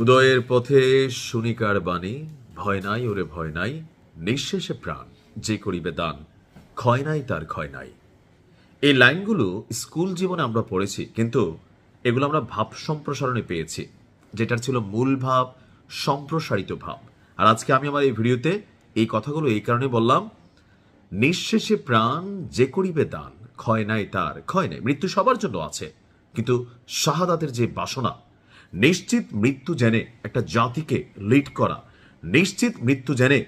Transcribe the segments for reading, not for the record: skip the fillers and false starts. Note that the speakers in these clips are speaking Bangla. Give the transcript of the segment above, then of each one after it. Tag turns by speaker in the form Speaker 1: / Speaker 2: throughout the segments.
Speaker 1: উদয়ের পথে শুনিকার বাণী, ভয় নাই ওরে ভয় নাই, নিঃশেষে প্রাণ যে করিবে দান, ক্ষয় নাই তার ক্ষয় নাই। এই লাইনগুলো স্কুল জীবনে আমরা পড়েছি, কিন্তু এগুলো আমরা ভাব সম্প্রসারণে পেয়েছি, যেটার ছিল মূল ভাব সম্প্রসারিত ভাব। আর আজকে আমি আমার এই ভিডিওতে এই কথাগুলো এই কারণে বললাম, নিঃশেষে প্রাণ যে করিবে দান, ক্ষয় নাই তার ক্ষয় নাই। মৃত্যু সবার জন্য আছে, কিন্তু শাহাদাতের যে বাসনা, নিশ্চিত মৃত্যু জেনে একটা জাতিকে লিড করা, নিশ্চিত মৃত্যু জেনে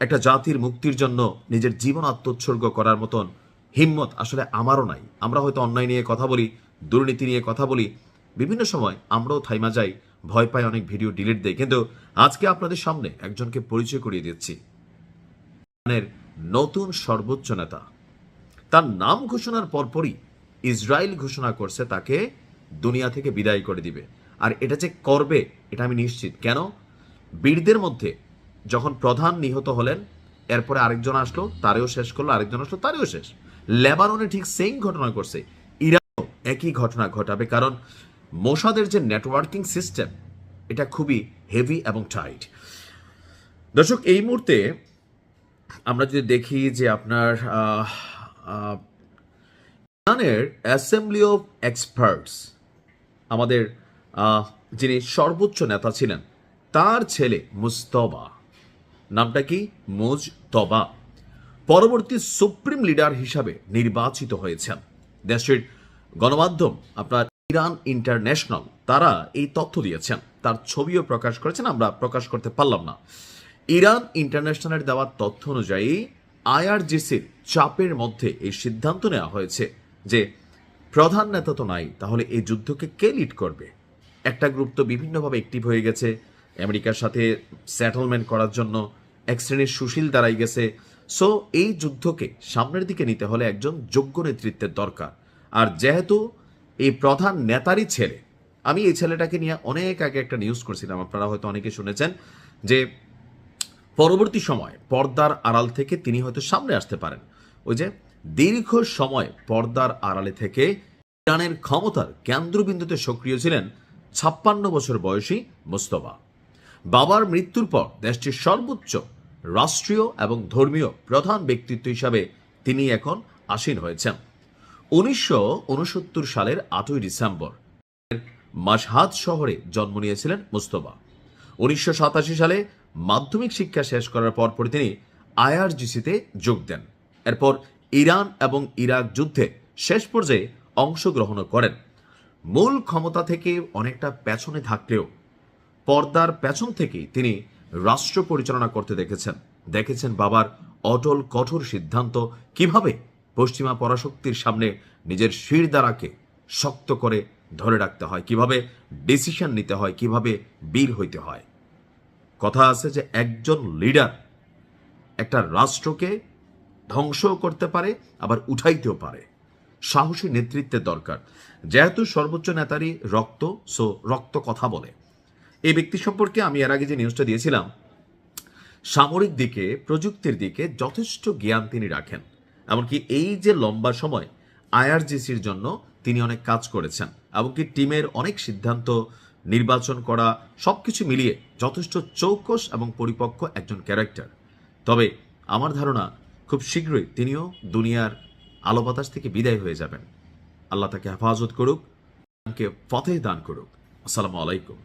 Speaker 1: একটা জাতির মুক্তির জন্য নিজের জীবন আত্মোৎসর্গ করার মতন হিম্মত আসলে আমারও নাই। আমরা হয়তো অন্যায় নিয়ে কথা বলি, দুর্নীতি নিয়ে কথা বলি, বিভিন্ন সময় আমরাও থাইমা যাই, ভয় পাই, অনেক ভিডিও ডিলিট দেয়, কিন্তু আজকে আপনাদের সামনে একজনকে পরিচয় করিয়ে দিচ্ছি, নতুন সর্বোচ্চ নেতা। তার নাম ঘোষণার পরপরই ইসরায়েল ঘোষণা করছে তাকে দুনিয়া থেকে বিদায় করে দিবে। আর এটা যে করবে এটা আমি নিশ্চিত। কেন? বীরদের মধ্যে যখন প্রধান নিহত হলেন, এরপরে আরেকজন আসলো, তারেও শেষ করলো, আরেকজন আসলো, তারেও শেষ। লেবাননে ঠিক সেম ঘটনা করছে, ইরানও একই ঘটনা ঘটাবে, কারণ মোসাদের যে নেটওয়ার্কিং সিস্টেম এটা খুবই হেভি এবং টাইট। দর্শক, এই মুহূর্তে আমরা যদি দেখি যে আপনার ইরানের অ্যাসেম্বলি অফ এক্সপার্টস, আমাদের যিনি সর্বোচ্চ নেতা ছিলেন, তার ছেলে মুজতবা, নামটা কি? মুজতবা, পরবর্তী সুপ্রিম লিডার হিসাবে নির্বাচিত হয়েছেন। দেশটির গণমাধ্যম আপনার ইরান ইন্টারন্যাশনাল, তারা এই তথ্য দিয়েছেন, তার ছবিও প্রকাশ করেছেন, আমরা প্রকাশ করতে পারলাম না। ইরান ইন্টারন্যাশনালের দেওয়া তথ্য অনুযায়ী আইআরজিসির চাপের মধ্যে এই সিদ্ধান্ত নেওয়া হয়েছে যে প্রধান নেতা তো নাই, তাহলে এই যুদ্ধকে কে লিড করবে? একটা গ্রুপ তো বিভিন্নভাবে অ্যাক্টিভ হয়ে গেছে আমেরিকার সাথে সেটেলমেন্ট করার জন্য, এক শ্রেণীর সুশীল দাঁড়াই গেছে। সো এই যুদ্ধকে সামনের দিকে নিতে হলে একজন যোগ্য নেতৃত্বের দরকার। আর যেহেতু এই প্রধান নেতারই ছেলে, আমি এই ছেলেটাকে নিয়ে অনেক আগে একটা নিউজ করছিলাম, আপনারা হয়তো অনেকে শুনেছেন, যে পরবর্তী সময় পর্দার আড়াল থেকে তিনি হয়তো সামনে আসতে পারেন। ওই যে দীর্ঘ সময় পর্দার আড়ালে থেকে ইরানের ক্ষমতার কেন্দ্রবিন্দুতে সক্রিয় ছিলেন 56 বছর বয়সী মুজতবা। বাবার মৃত্যুর পর দেশটির সর্বোচ্চ রাষ্ট্রীয় এবং ধর্মীয় প্রধান ব্যক্তিত্ব হিসাবে তিনি এখন আসীন হয়েছেন। 1969 সালের 8ই ডিসেম্বর মাশহাদ শহরে জন্ম নিয়েছিলেন মুজতবা। 1987 সালে মাধ্যমিক শিক্ষা শেষ করার পরপরই তিনি আইআরজিসিতে যোগ দেন। এরপর ইরান এবং ইরাক যুদ্ধে শেষ পর্যায়ে অংশগ্রহণ করেন। মূল ক্ষমতা থেকে অনেকটা পেছনে থাকলেও পর্দার পেছন থেকেই তিনি রাষ্ট্র পরিচালনা করতে দেখেছেন বাবার অটল কঠোর সিদ্ধান্ত, কিভাবে পশ্চিমা পরাশক্তির সামনে নিজের শিরদাঁড়াকে শক্ত করে ধরে রাখতে হয়, কিভাবে ডিসিশন নিতে হয়, কিভাবে বীর হইতে হয়। কথা আছে যে একজন লিডার একটা রাষ্ট্রকে ধ্বংসও করতে পারে, আবার উঠাইতেও পারে। সাহসী নেতৃত্বের দরকার। যেহেতু সর্বোচ্চ নেতারই রক্ত, সো রক্ত কথা বলে। এই ব্যক্তি সম্পর্কে আমি এর আগে যে নিউজটা দিয়েছিলাম, সামরিক দিকে, প্রযুক্তির দিকে যথেষ্ট জ্ঞান তিনি রাখেন। এমনকি এই যে লম্বা সময় আইআরজিসির জন্য তিনি অনেক কাজ করেছেন, এমনকি টিমের অনেক সিদ্ধান্ত, নির্বাচন করা, সবকিছু মিলিয়ে যথেষ্ট চৌকস এবং পরিপক্ক একজন ক্যারেক্টার। তবে আমার ধারণা খুব শীঘ্রই তিনিও দুনিয়ার আলো বাতাস থেকে বিদায় হয়ে যাবেন। আল্লাহ তাকে হেফাজত করুক, তাকে ফতেহ দান করুক। আসসালামু আলাইকুম।